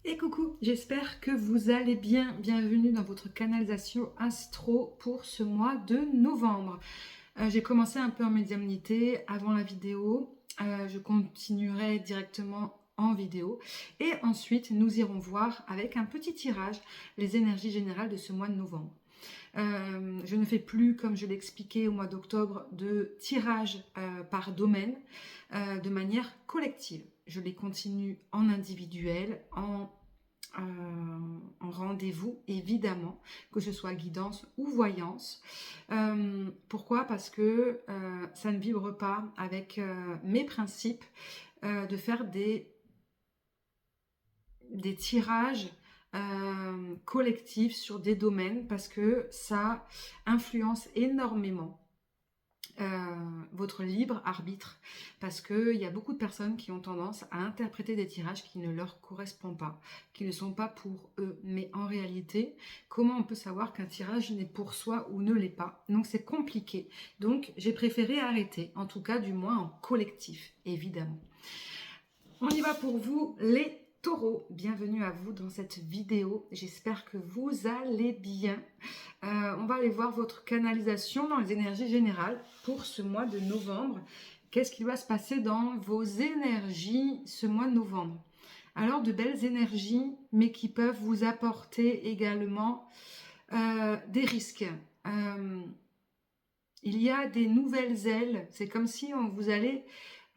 Et coucou, j'espère que vous allez bien. Bienvenue dans votre canalisation astro pour ce mois de novembre. J'ai commencé un peu en médiumnité avant la vidéo. Je continuerai directement en vidéo. Et ensuite, nous irons voir avec un petit tirage les énergies générales de ce mois de novembre. Je ne fais plus, comme je l'expliquais au mois d'octobre, de tirage par domaine de manière collective. Je les continue en individuel, en rendez-vous, évidemment, que ce soit guidance ou voyance. Pourquoi? Parce que ça ne vibre pas avec mes principes de faire des tirages collectifs sur des domaines, parce que ça influence énormément votre libre arbitre, parce qu'il y a beaucoup de personnes qui ont tendance à interpréter des tirages qui ne leur correspondent pas, qui ne sont pas pour eux. Mais en réalité, comment on peut savoir qu'un tirage n'est pour soi ou ne l'est pas? Donc c'est compliqué. Donc j'ai préféré arrêter, en tout cas du moins en collectif, évidemment. On y va pour vous les taureaux. Bienvenue à vous dans cette vidéo. J'espère que vous allez bien. On va aller voir votre canalisation dans les énergies générales pour ce mois de novembre. Qu'est-ce qui va se passer dans vos énergies ce mois de novembre? Alors, de belles énergies, mais qui peuvent vous apporter également des risques. Il y a des nouvelles ailes. C'est comme si vous allez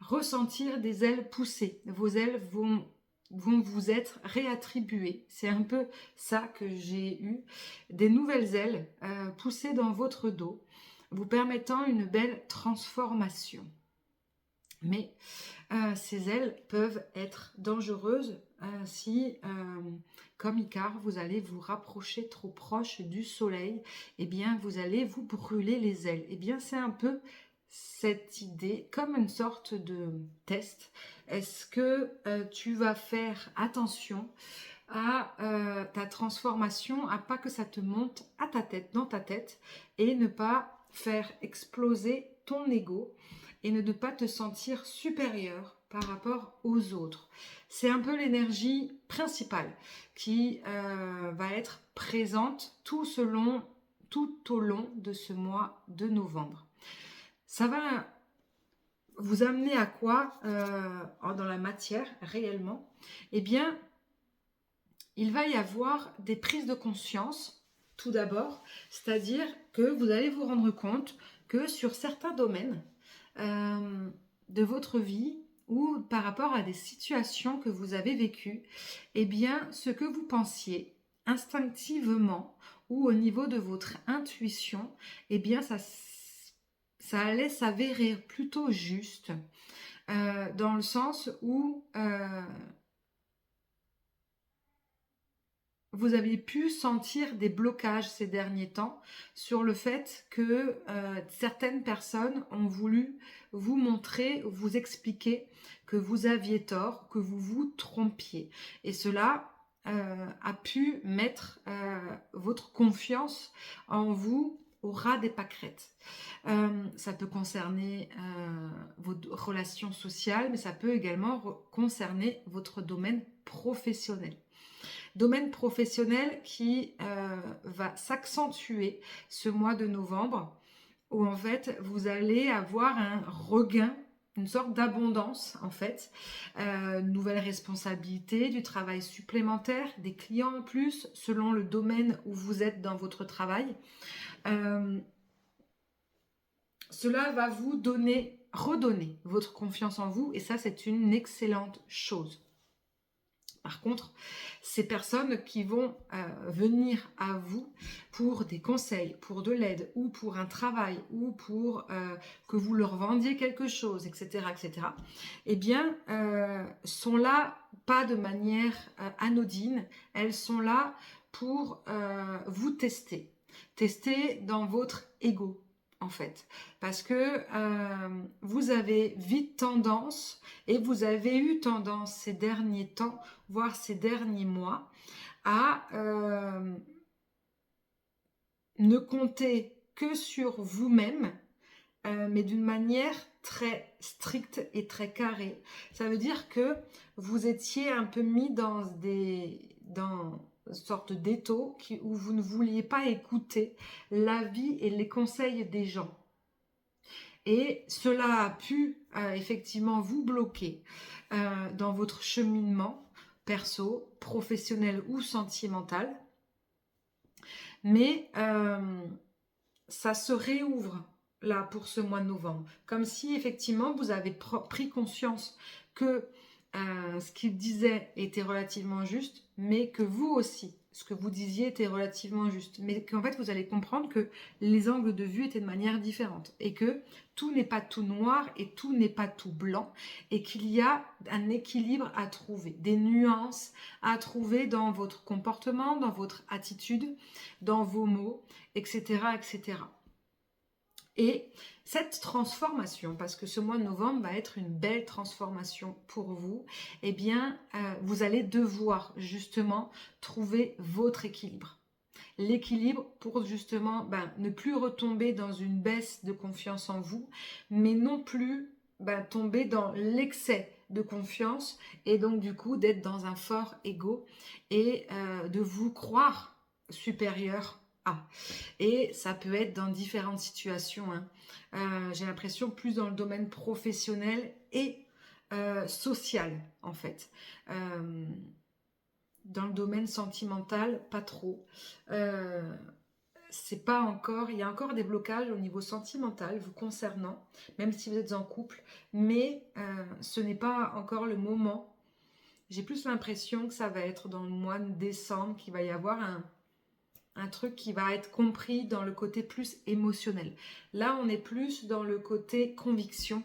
ressentir des ailes poussées. Vos ailes vont vous être réattribuées. C'est un peu ça que j'ai eu. Des nouvelles ailes poussées dans votre dos, vous permettant une belle transformation. Mais ces ailes peuvent être dangereuses si, comme Icare, vous allez vous rapprocher trop proche du soleil. Eh bien, vous allez vous brûler les ailes. Eh bien, c'est un peu cette idée, comme une sorte de test. Est-ce que tu vas faire attention à ta transformation, à pas que ça te monte à ta tête, dans ta tête, et ne pas faire exploser ton ego et ne pas te sentir supérieur par rapport aux autres. C'est un peu l'énergie principale qui va être présente tout au long de ce mois de novembre. Ça va vous amener à quoi dans la matière réellement? Eh bien, il va y avoir des prises de conscience, tout d'abord, c'est-à-dire que vous allez vous rendre compte que sur certains domaines de votre vie ou par rapport à des situations que vous avez vécues, eh bien, ce que vous pensiez instinctivement ou au niveau de votre intuition, eh bien, ça allait s'avérer plutôt juste, dans le sens où vous avez pu sentir des blocages ces derniers temps sur le fait que certaines personnes ont voulu vous montrer, vous expliquer que vous aviez tort, que vous vous trompiez. Et cela a pu mettre votre confiance en vous au ras des pâquerettes. Ça peut concerner vos relations sociales, mais ça peut également concerner votre domaine professionnel. Domaine professionnel qui va s'accentuer ce mois de novembre, où en fait vous allez avoir un regain, une sorte d'abondance en fait, nouvelles responsabilités, du travail supplémentaire, des clients en plus, selon le domaine où vous êtes dans votre travail. Cela va vous redonner votre confiance en vous, et ça c'est une excellente chose. Par contre, ces personnes qui vont venir à vous pour des conseils, pour de l'aide ou pour un travail ou pour que vous leur vendiez quelque chose, etc., eh bien, sont là pas de manière anodine, elles sont là pour vous tester. Tester dans votre ego, en fait, parce que vous avez vite tendance, et vous avez eu tendance ces derniers temps, voire ces derniers mois, à ne compter que sur vous-même mais d'une manière très stricte et très carrée. Ça veut dire que vous étiez un peu mis dans une sorte d'étau où vous ne vouliez pas écouter l'avis et les conseils des gens. Et cela a pu effectivement vous bloquer dans votre cheminement perso, professionnel ou sentimental. Mais ça se réouvre là pour ce mois de novembre. Comme si effectivement vous avez pris conscience que ce qu'il disait était relativement juste, mais que vous aussi, ce que vous disiez était relativement juste. Mais qu'en fait vous allez comprendre que les angles de vue étaient de manière différente. Et que tout n'est pas tout noir et tout n'est pas tout blanc. Et qu'il y a un équilibre à trouver, des nuances à trouver dans votre comportement, dans votre attitude, dans vos mots, etc. etc. Et cette transformation, parce que ce mois de novembre va être une belle transformation pour vous, eh bien, vous allez devoir justement trouver votre équilibre. L'équilibre pour justement ne plus retomber dans une baisse de confiance en vous, mais non plus tomber dans l'excès de confiance et donc du coup d'être dans un fort ego et de vous croire supérieur à. Et ça peut être dans différentes situations. J'ai l'impression plus dans le domaine professionnel et social en fait. Dans le domaine sentimental, pas trop. C'est pas encore, il y a encore des blocages au niveau sentimental vous concernant, même si vous êtes en couple, mais ce n'est pas encore le moment. J'ai plus l'impression que ça va être dans le mois de décembre qu'il va y avoir un truc qui va être compris dans le côté plus émotionnel. Là, on est plus dans le côté conviction,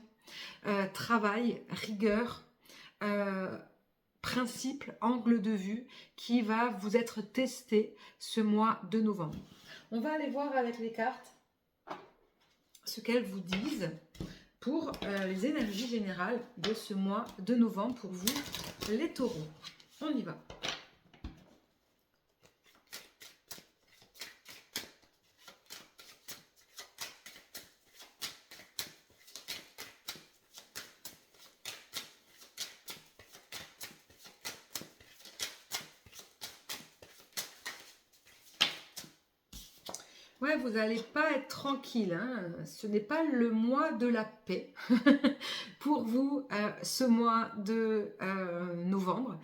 travail, rigueur, principe, angle de vue qui va vous être testé ce mois de novembre. On va aller voir avec les cartes ce qu'elles vous disent pour les énergies générales de ce mois de novembre pour vous, les taureaux. On y va. Ouais, vous n'allez pas être tranquille. Ce n'est pas le mois de la paix pour vous, ce mois de novembre.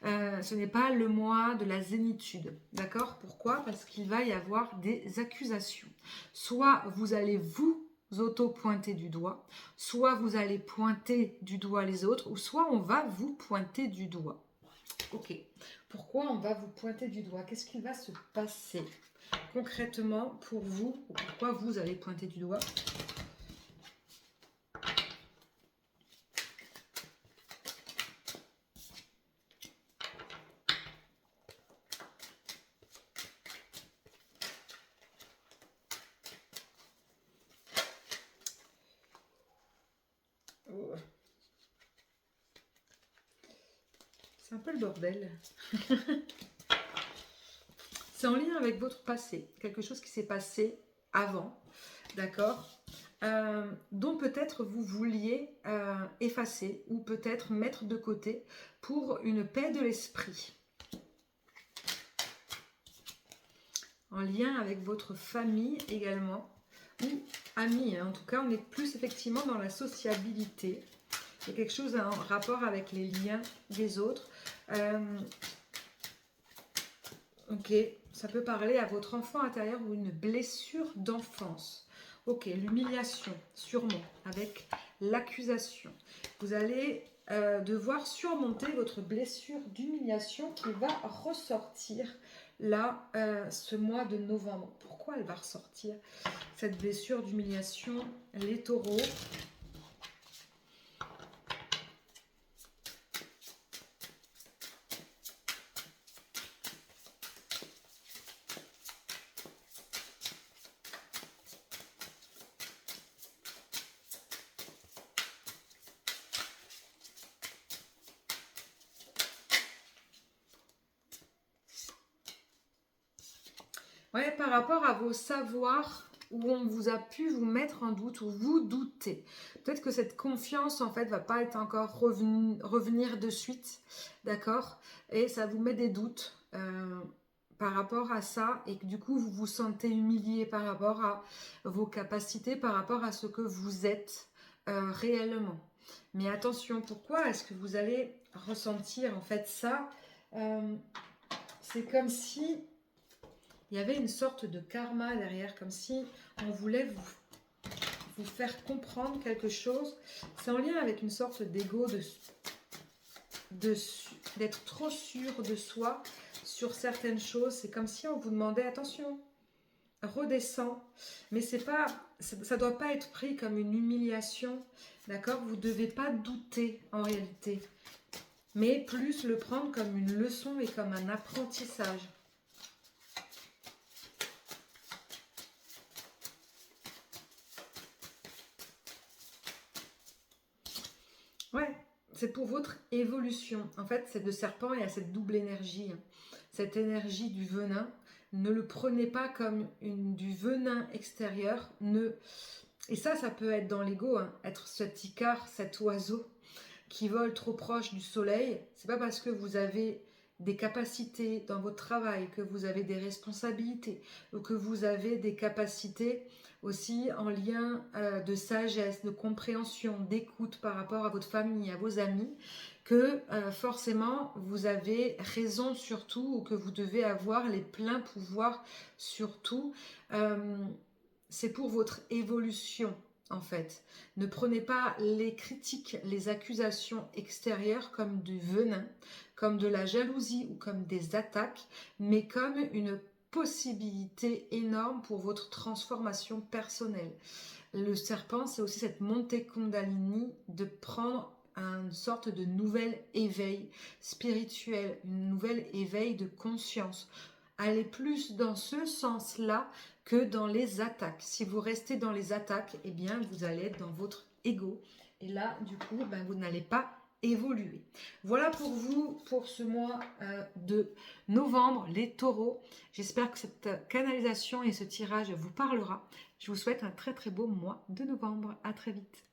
Ce n'est pas le mois de la zénitude. D'accord? Pourquoi? Parce qu'il va y avoir des accusations. Soit vous allez vous auto-pointer du doigt, soit vous allez pointer du doigt les autres, ou soit on va vous pointer du doigt. Ok. Pourquoi on va vous pointer du doigt? Qu'est-ce qui va se passer concrètement pour vous, ou pourquoi vous allez pointer du doigt? Oh. C'est un peu le bordel. C'est en lien avec votre passé, quelque chose qui s'est passé avant, d'accord, dont peut-être vous vouliez effacer ou peut-être mettre de côté pour une paix de l'esprit. En lien avec votre famille également, ou amis, en tout cas on est plus effectivement dans la sociabilité. Il y a quelque chose en rapport avec les liens des autres. Ok, ça peut parler à votre enfant intérieur ou une blessure d'enfance. Ok, l'humiliation, sûrement, avec l'accusation. Vous allez devoir surmonter votre blessure d'humiliation qui va ressortir là, ce mois de novembre. Pourquoi elle va ressortir, cette blessure d'humiliation, les taureaux? Ouais, par rapport à vos savoirs où on vous a pu vous mettre en doute, ou vous doutez. Peut-être que cette confiance, en fait, va pas être encore revenir de suite, d'accord? Et ça vous met des doutes par rapport à ça, et que du coup, vous vous sentez humilié par rapport à vos capacités, par rapport à ce que vous êtes réellement. Mais attention, pourquoi est-ce que vous allez ressentir en fait ça? C'est comme si il y avait une sorte de karma derrière, comme si on voulait vous faire comprendre quelque chose. C'est en lien avec une sorte d'ego, d'être trop sûr de soi sur certaines choses. C'est comme si on vous demandait, attention, redescends. Mais c'est pas, ça doit pas être pris comme une humiliation, d'accord? Vous devez pas douter en réalité, mais plus le prendre comme une leçon et comme un apprentissage. Ouais, c'est pour votre évolution. En fait, c'est de serpent, il y a cette double énergie. Cette énergie du venin, ne le prenez pas comme du venin extérieur. Et ça peut être dans l'ego, être cet icare, cet oiseau qui vole trop proche du soleil. C'est pas parce que vous avez des capacités dans votre travail, que vous avez des responsabilités, ou que vous avez des capacités aussi en lien de sagesse, de compréhension, d'écoute par rapport à votre famille, à vos amis, que forcément vous avez raison sur tout, ou que vous devez avoir les pleins pouvoirs sur tout. C'est pour votre évolution. En fait, ne prenez pas les critiques, les accusations extérieures comme du venin, comme de la jalousie ou comme des attaques, mais comme une possibilité énorme pour votre transformation personnelle. Le serpent, c'est aussi cette montée Kundalini, de prendre une sorte de nouvel éveil spirituel, une nouvelle éveil de conscience. Allez plus dans ce sens-là que dans les attaques. Si vous restez dans les attaques, eh bien, vous allez être dans votre ego. Et là, du coup, vous n'allez pas évoluer. Voilà pour vous, pour ce mois de novembre, les taureaux. J'espère que cette canalisation et ce tirage vous parlera. Je vous souhaite un très très beau mois de novembre. À très vite.